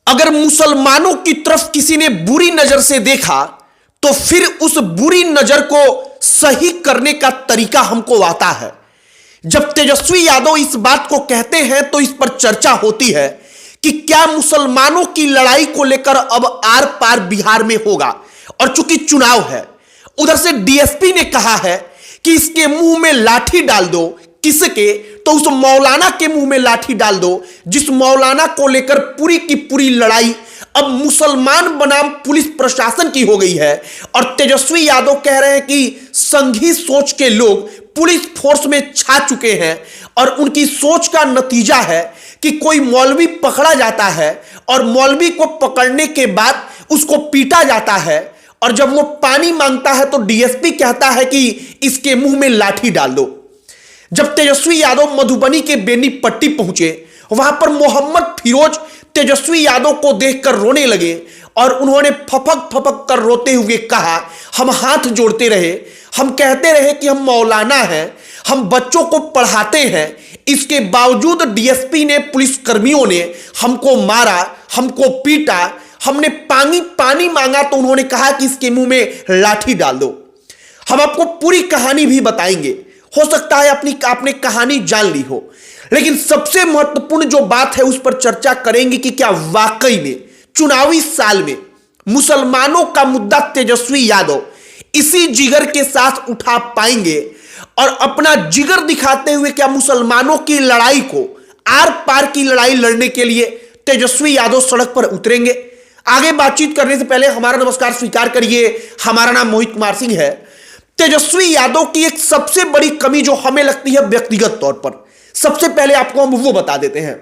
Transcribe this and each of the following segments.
अगर मुसलमानों की तरफ किसी ने बुरी नजर से देखा तो फिर उस बुरी नजर को सही करने का तरीका हमको आता है। जब तेजस्वी यादव इस बात को कहते हैं तो इस पर चर्चा होती है कि क्या मुसलमानों की लड़ाई को लेकर अब आर पार बिहार में होगा, और चूंकि चुनाव है, उधर से डीएसपी ने कहा है कि इसके मुंह में लाठी डाल दो। किसके? तो उस मौलाना के मुंह में लाठी डाल दो जिस मौलाना को लेकर पूरी की पूरी लड़ाई अब मुसलमान बनाम पुलिस प्रशासन की हो गई है। और तेजस्वी यादव कह रहे हैं कि संघी सोच के लोग पुलिस फोर्स में छा चुके हैं और उनकी सोच का नतीजा है कि कोई मौलवी पकड़ा जाता है और मौलवी को पकड़ने के बाद उसको पीटा जाता है, और जब वो पानी मांगता है तो डीएसपी कहता है कि इसके मुंह में लाठी डाल दो। जब तेजस्वी यादव मधुबनी के बेनीपट्टी पहुंचे, वहां पर मोहम्मद फिरोज तेजस्वी यादव को देखकर रोने लगे और उन्होंने फपक फपक कर रोते हुए कहा, हम हाथ जोड़ते रहे, हम कहते रहे कि हम मौलाना हैं, हम बच्चों को पढ़ाते हैं, इसके बावजूद डीएसपी ने, पुलिस कर्मियों ने हमको मारा, हमको पीटा, हमने पानी मांगा तो उन्होंने कहा कि इसके मुंह में लाठी डाल दो। हम आपको पूरी कहानी भी बताएंगे, हो सकता है आपने कहानी जान ली हो, लेकिन सबसे महत्वपूर्ण जो बात है उस पर चर्चा करेंगे कि क्या वाकई में चुनावी साल में मुसलमानों का मुद्दा तेजस्वी यादव इसी जिगर के साथ उठा पाएंगे और अपना जिगर दिखाते हुए क्या मुसलमानों की लड़ाई को, आर पार की लड़ाई लड़ने के लिए तेजस्वी यादव सड़क पर उतरेंगे। आगे बातचीत करने से पहले हमारा नमस्कार स्वीकार करिए। हमारा नाम मोहित कुमार सिंह है। तेजस्वी यादव की एक सबसे बड़ी कमी जो हमें लगती है व्यक्तिगत तौर पर, सबसे पहले आपको हम वो बता देते हैं,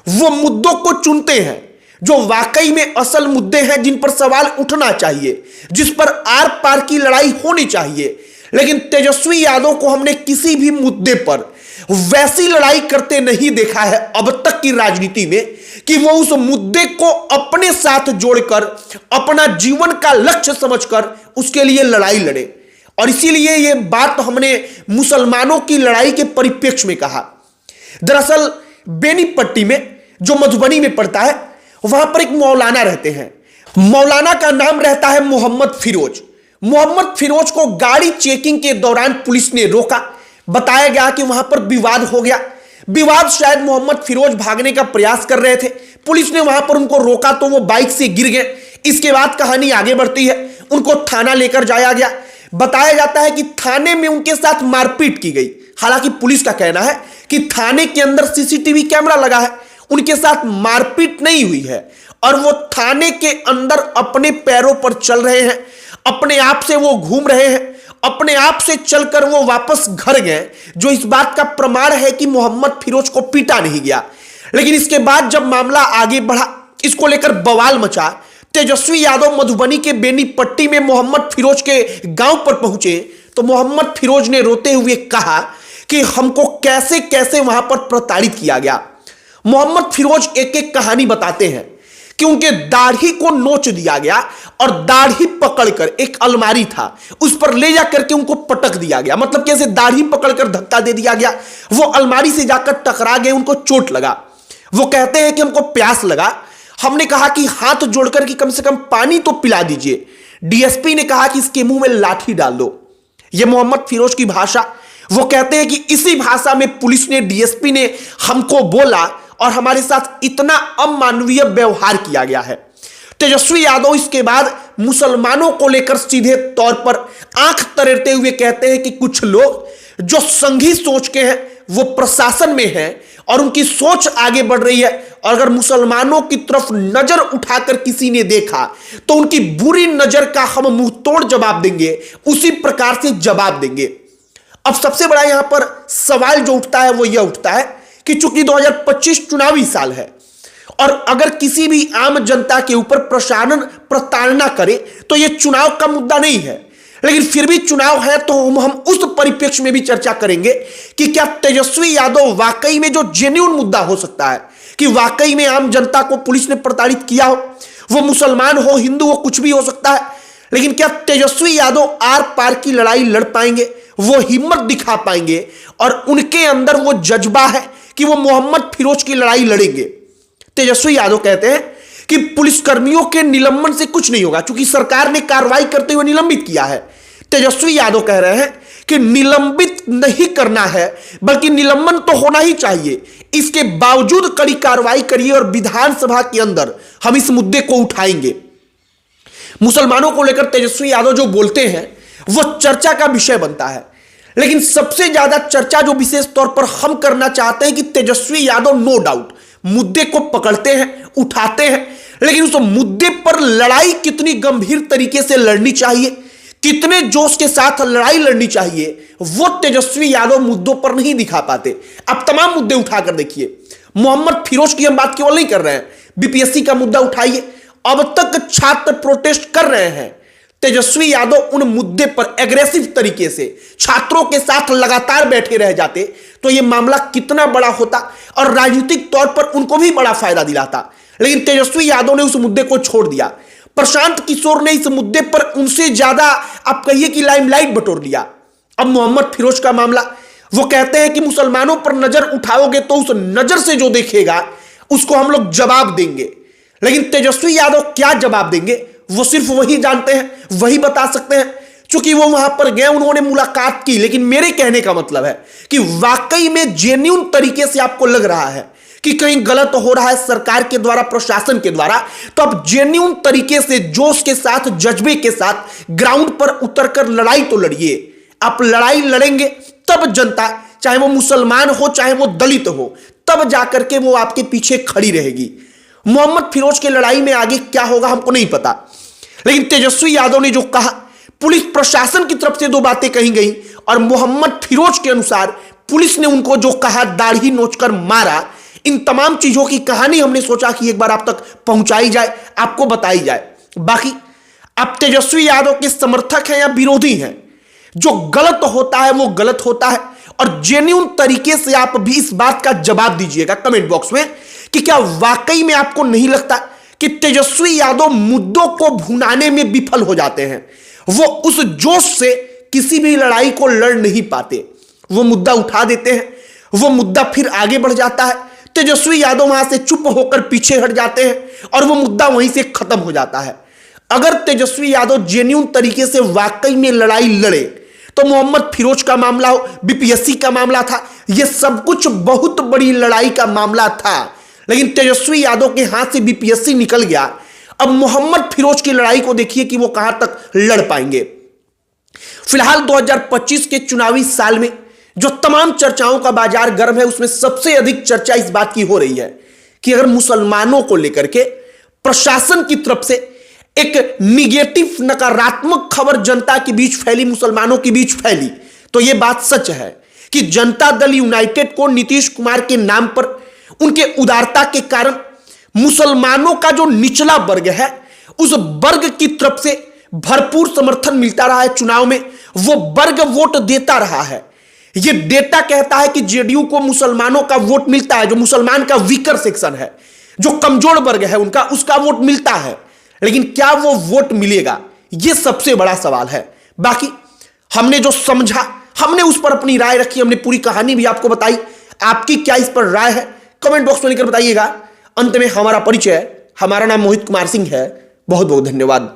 वो मुद्दों को चुनते हैं जो वाकई में असल मुद्दे हैं, जिन पर सवाल उठना चाहिए, जिस पर आर पार की लड़ाई होनी चाहिए। लेकिन तेजस्वी यादव को हमने किसी भी मुद्दे पर वैसी लड़ाई करते नहीं देखा है अब तक की राजनीति में कि वो उस मुद्दे को अपने साथ जोड़कर, अपना जीवन का लक्ष्य समझकर उसके लिए लड़ाई लड़े। और इसीलिए यह बात हमने मुसलमानों की लड़ाई के परिप्रेक्ष्य में कहा। दरअसल बेनीपट्टी में, जो मधुबनी में पड़ता है, वहां पर एक मौलाना रहते हैं। मौलाना का नाम रहता है मोहम्मद फिरोज। मोहम्मद फिरोज को गाड़ी चेकिंग के दौरान पुलिस ने रोका। बताया गया कि वहां पर विवाद हो गया। विवाद शायद मोहम्मद फिरोज भागने का प्रयास कर रहे थे, पुलिस ने वहां पर उनको रोका तो वो बाइक से गिर गए। इसके बाद कहानी आगे बढ़ती है, उनको थाना लेकर जाया गया। बताया जाता है कि थाने में उनके साथ मारपीट की गई। हालांकि पुलिस का कहना है कि थाने के अंदर सीसीटीवी कैमरा लगा है, उनके साथ मारपीट नहीं हुई है और वो थाने के अंदर अपने पैरों पर चल रहे हैं, अपने आप से वो घूम रहे हैं, अपने आप से चलकर वो वापस घर गए, जो इस बात का प्रमाण है कि मोहम्मद फिरोज को पीटा नहीं गया। लेकिन इसके बाद जब मामला आगे बढ़ा, इसको लेकर बवाल मचा। तेजस्वी यादव मधुबनी के बेनीपट्टी में मोहम्मद फिरोज के गांव पर पहुंचे तो मोहम्मद फिरोज ने रोते हुए कहा कि हमको कैसे कैसे वहां पर प्रताड़ित किया गया। मोहम्मद फिरोज एक एक कहानी बताते हैं कि उनके दाढ़ी को नोच दिया गया और दाढ़ी पकड़कर, एक अलमारी था उस पर ले जाकर के उनको पटक दिया गया। मतलब कैसे? दाढ़ी पकड़कर धक्का दे दिया गया, वो अलमारी से जाकर टकरा गए, उनको चोट लगा। वो कहते हैं कि हमको प्यास लगा, हमने कहा कि हाथ जोड़कर कि कम से कम पानी तो पिला दीजिए। डीएसपी ने कहा कि इसके मुंह में लाठी डाल दो। यह मोहम्मद फिरोज की भाषा। वो कहते हैं कि इसी भाषा में पुलिस ने, डीएसपी ने हमको बोला और हमारे साथ इतना अमानवीय व्यवहार किया गया है। तेजस्वी यादव इसके बाद मुसलमानों को लेकर सीधे तौर पर आंख तरेरते हुए कहते हैं कि कुछ लोग जो संघी सोच के हैं वो प्रशासन में हैं और उनकी सोच आगे बढ़ रही है, और अगर मुसलमानों की तरफ नजर उठाकर किसी ने देखा तो उनकी बुरी नजर का हम मुंह तोड़ जवाब देंगे, उसी प्रकार से जवाब देंगे। अब सबसे बड़ा यहां पर सवाल जो उठता है वो यह उठता है कि चूंकि 2025 चुनावी साल है और अगर किसी भी आम जनता के ऊपर प्रशासन प्रताड़ना करे तो यह चुनाव का मुद्दा नहीं है, लेकिन फिर भी चुनाव है तो हम उस परिप्रेक्ष्य में भी चर्चा करेंगे कि क्या तेजस्वी यादव वाकई में, जो जेन्युइन मुद्दा हो सकता है कि वाकई में आम जनता को पुलिस ने प्रताड़ित किया हो, वो मुसलमान हो, हिंदू हो, कुछ भी हो सकता है, लेकिन क्या तेजस्वी यादव आर पार की लड़ाई लड़ पाएंगे, वो हिम्मत दिखा पाएंगे और उनके अंदर वो जज्बा है कि वो मोहम्मद फिरोज की लड़ाई लड़ेंगे। तेजस्वी यादव कहते हैं कि पुलिसकर्मियों के निलंबन से कुछ नहीं होगा, क्योंकि सरकार ने कार्रवाई करते हुए निलंबित किया है। तेजस्वी यादव कह रहे हैं कि निलंबित नहीं करना है, बल्कि निलंबन तो होना ही चाहिए, इसके बावजूद कड़ी कार्रवाई करिए और विधानसभा के अंदर हम इस मुद्दे को उठाएंगे। मुसलमानों को लेकर तेजस्वी यादव जो बोलते हैं वो चर्चा का विषय बनता है, लेकिन सबसे ज्यादा चर्चा जो विशेष तौर पर हम करना चाहते हैं कि तेजस्वी यादव नो डाउट मुद्दे को पकड़ते हैं, उठाते हैं, लेकिन उस मुद्दे पर लड़ाई कितनी गंभीर तरीके से लड़नी चाहिए, कितने जोश के साथ लड़ाई लड़नी चाहिए, वो तेजस्वी यादव मुद्दों पर नहीं दिखा पाते। अब तमाम मुद्दे उठाकर देखिए, मोहम्मद फिरोज की हम बात केवल नहीं कर रहे हैं, बीपीएससी का मुद्दा उठाइए। अब तक छात्र प्रोटेस्ट कर रहे हैं, तेजस्वी यादव उन मुद्दे पर एग्रेसिव तरीके से छात्रों के साथ लगातार बैठे रह जाते तो यह मामला कितना बड़ा होता और राजनीतिक तौर पर उनको भी बड़ा फायदा दिलाता। लेकिन तेजस्वी यादव ने उस मुद्दे को छोड़ दिया। प्रशांत किशोर ने इस मुद्दे पर उनसे ज्यादा आप कहिए कि लाइमलाइट बटोर लिया। अब मोहम्मद फिरोज का मामला, वो कहते हैं कि मुसलमानों पर नजर उठाओगे तो उस नजर से जो देखेगा उसको हम लोग जवाब देंगे। लेकिन तेजस्वी यादव क्या जवाब देंगे वो सिर्फ वही जानते हैं, वही बता सकते हैं, क्योंकि वो वहां पर गए, उन्होंने मुलाकात की। लेकिन मेरे कहने का मतलब है कि वाकई में जेन्युइन तरीके से आपको लग रहा है कि कहीं गलत हो रहा है सरकार के द्वारा, प्रशासन के द्वारा, तो आप जेन्युइन तरीके से जोश के साथ, जज्बे के साथ ग्राउंड पर उतरकर लड़ाई तो लड़िए। आप लड़ाई लड़ेंगे तब जनता, चाहे वो मुसलमान हो चाहे वो दलित हो, तब जाकर के वो आपके पीछे खड़ी रहेगी। मोहम्मद फिरोज की लड़ाई में आगे क्या होगा हमको नहीं पता, लेकिन तेजस्वी यादव ने जो कहा, पुलिस प्रशासन की तरफ से दो बातें कही गई और मोहम्मद फिरोज के अनुसार पुलिस ने उनको जो कहा, दाढ़ी नोचकर मारा, इन तमाम चीजों की कहानी हमने सोचा कि एक बार आप तक पहुंचाई जाए, आपको बताई जाए। बाकी आप तेजस्वी यादव के समर्थक हैं या विरोधी हैं, जो गलत होता है वो गलत होता है, और जेन्युइन तरीके से आप भी इस बात का जवाब दीजिएगा कमेंट बॉक्स में कि क्या वाकई में आपको नहीं लगता कि तेजस्वी यादव मुद्दों को भुनाने में विफल हो जाते हैं। वो उस जोश से किसी भी लड़ाई को लड़ नहीं पाते, वो मुद्दा उठा देते हैं, वो मुद्दा फिर आगे बढ़ जाता है, तेजस्वी यादव वहां से चुप होकर पीछे हट जाते हैं और वो मुद्दा वहीं से खत्म हो जाता है। अगर तेजस्वी यादव जेन्युइन तरीके से वाकई में लड़ाई लड़े तो मोहम्मद फिरोज का मामला हो, बीपीएससी का मामला था, यह सब कुछ बहुत बड़ी लड़ाई का मामला था, लेकिन तेजस्वी यादव के हाथ से बीपीएससी निकल गया। अब मोहम्मद फिरोज की लड़ाई को देखिए कि वो कहां तक लड़ पाएंगे। फिलहाल 2025 के चुनावी साल में जो तमाम चर्चाओं का बाजार गर्म है, उसमें सबसे अधिक चर्चा इस बात की हो रही है कि अगर मुसलमानों को लेकर के प्रशासन की तरफ से एक निगेटिव, नकारात्मक खबर जनता के बीच फैली, मुसलमानों के बीच फैली, तो यह बात सच है कि जनता दल यूनाइटेड को नीतीश कुमार के नाम पर, उनके उदारता के कारण मुसलमानों का जो निचला वर्ग है उस वर्ग की तरफ से भरपूर समर्थन मिलता रहा है। चुनाव में वो वर्ग वोट देता रहा है। ये डेटा कहता है कि जेडीयू को मुसलमानों का वोट मिलता है, जो मुसलमान का वीकर सेक्शन है, जो कमजोर वर्ग है उनका, उसका वोट मिलता है। लेकिन क्या वो वोट मिलेगा, यह सबसे बड़ा सवाल है। बाकी हमने जो समझा, हमने उस पर अपनी राय रखी, हमने पूरी कहानी भी आपको बताई। आपकी क्या इस पर राय है कमेंट बॉक्स में लिखकर बताइएगा। अंत में हमारा परिचय, हमारा नाम मोहित कुमार सिंह है। बहुत बहुत धन्यवाद।